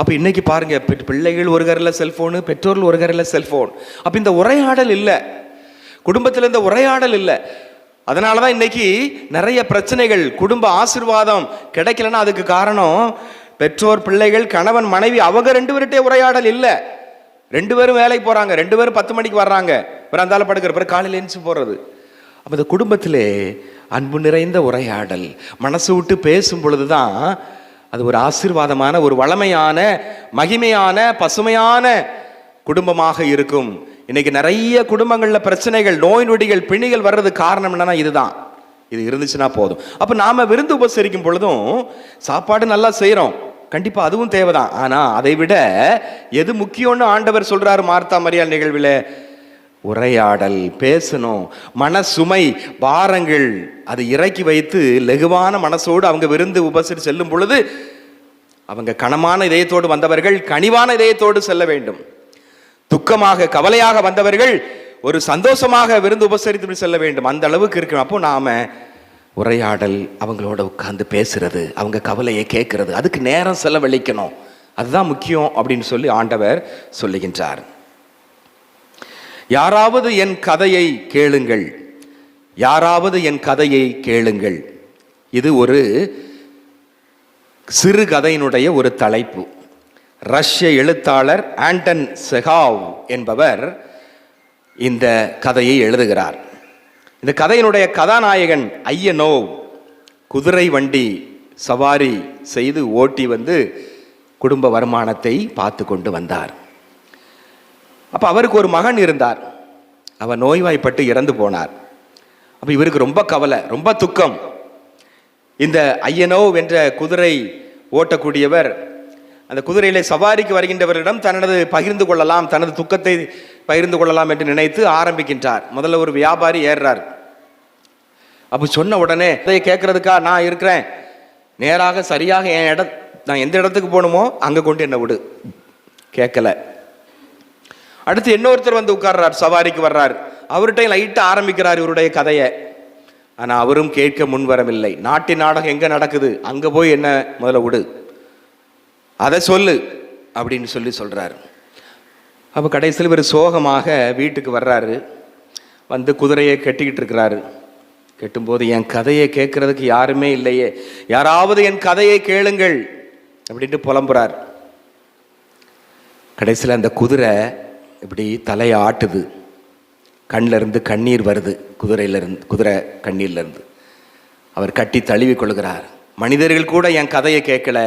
அப்போ இன்னைக்கு பாருங்க, பிள்ளைகள் ஒரு கரையில் செல்ஃபோனு, பெற்றோர்கள் ஒரு கரையில் செல்ஃபோன். அப்போ இந்த உரையாடல் இல்லை, குடும்பத்தில் இந்த உரையாடல் இல்லை. அதனால தான் இன்னைக்கு நிறைய பிரச்சனைகள், குடும்ப ஆசீர்வாதம் கிடைக்கலன்னா அதுக்கு காரணம் பெற்றோர், பிள்ளைகள், கணவன், மனைவி அவங்க 2 பேர்கிட்டே உரையாடல் இல்லை. 2 பேரும் வேலைக்கு போகிறாங்க, 2 பேரும் 10 மணிக்கு வர்றாங்க, பிறகு அந்தால படுக்கிற பிறகு காலையில் எழுந்து போகிறது. அப்போ இந்த குடும்பத்திலே அன்பு நிறைந்த உரையாடல், மனசு விட்டு பேசும் பொழுது தான் அது ஒரு ஆசீர்வாதமான, ஒரு வளமையான, மகிமையான, பசுமையான குடும்பமாக இருக்கும். இன்னைக்கு நிறைய குடும்பங்களில் பிரச்சனைகள், நோய் நொடிகள், பிணிகள் வர்றது காரணம் என்னன்னா இதுதான். இது இருந்துச்சுன்னா போதும். அப்போ நாம விருந்து உபசரிக்கும் பொழுதும் சாப்பாடு நல்லா செய்கிறோம், கண்டிப்பாக அதுவும் தேவைதான். ஆனால் அதை விட எது முக்கியம்னு ஆண்டவர் சொல்றாரு மார்த்தா மரியாள் நிகழ்வில், உரையாடல், பேசணும். மன சுமை, பாரங்கள் அது இறக்கி வைத்து லகுவான மனசோடு அவங்க விருந்து உபசரி செல்லும் பொழுது அவங்க கனமான இதயத்தோடு வந்தவர்கள் கனிவான இதயத்தோடு செல்ல வேண்டும். துக்கமாக, கவலையாக வந்தவர்கள் ஒரு சந்தோஷமாக விருந்து உபசரித்து செல்ல வேண்டும். அந்த அளவுக்கு இருக்கணும். அப்போ நாம உரையாடல், அவங்களோட உட்கார்ந்து பேசுறது, அவங்க கவலையை கேட்கறது, அதுக்கு நேரம் செலவழிக்கணும். அதுதான் முக்கியம் அப்படின்னு சொல்லி ஆண்டவர் சொல்லுகின்றார். யாராவது என் கதையை கேளுங்கள், யாராவது என் கதையை கேளுங்கள். இது ஒரு சிறு கதையினுடைய ஒரு தலைப்பு. ரஷ்ய எழுத்தாளர் ஆண்டன் செகாவ் என்பவர் இந்த கதையை எழுதுகிறார். இந்த கதையினுடைய கதாநாயகன் ஐயனோவ் குதிரை வண்டி சவாரி செய்து ஓட்டி வந்து குடும்ப வருமானத்தை பார்த்து கொண்டு வந்தார். அப்போ அவருக்கு ஒரு மகன் இருந்தார். அவர் நோய்வாய்ப்பட்டு இறந்து போனார். அப்போ இவருக்கு ரொம்ப கவலை, ரொம்ப துக்கம். இந்த ஐயனோவ் என்ற குதிரை ஓட்டக்கூடியவர் அந்த குதிரையிலே சவாரிக்கு வருகின்றவரிடம் பகிர்ந்து கொள்ளலாம், தனது துக்கத்தை பகிர்ந்து கொள்ளலாம் என்று நினைத்து ஆரம்பிக்கின்றார். முதல்ல ஒரு வியாபாரி ஏறுறார். அப்போ சொன்ன உடனே அதை கேட்கறதுக்கா நான் இருக்கிறேன், நேராக சரியாக நான் எந்த இடத்துக்கு போகணுமோ அங்கே கொண்டு என்ன விடு. கேட்கல. அடுத்து இன்னொருத்தர் வந்து உட்கார்றார், சவாரிக்கு வர்றார். அவர்கிட்ட லைட்டாக ஆரம்பிக்கிறார் இவருடைய கதையை. ஆனால் அவரும் கேட்க முன்வரவில்லை. நாட்டு நாடகம் எங்கே நடக்குது, அங்கே போய் என்ன முதல்ல விடு, அதை சொல்லு அப்படின்னு சொல்றாரு. அப்போ கடைசியில் இவர் சோகமாக வீட்டுக்கு வர்றாரு. வந்து குதிரையை கட்டிக்கிட்டு இருக்கிறாரு. கட்டும்போது என் கதையை கேட்கறதுக்கு யாருமே இல்லையே, யாராவது என் கதையை கேளுங்கள் அப்படின்ட்டு புலம்புறார். கடைசியில் அந்த குதிரை இப்படி தலையை ஆட்டுது, கண்ணில் இருந்து கண்ணீர் வருது, குதிரை கண்ணீர்ல இருந்து. அவர் கட்டி தழுவி கொள்கிறார். மனிதர்கள் கூட என் கதையை கேட்கல,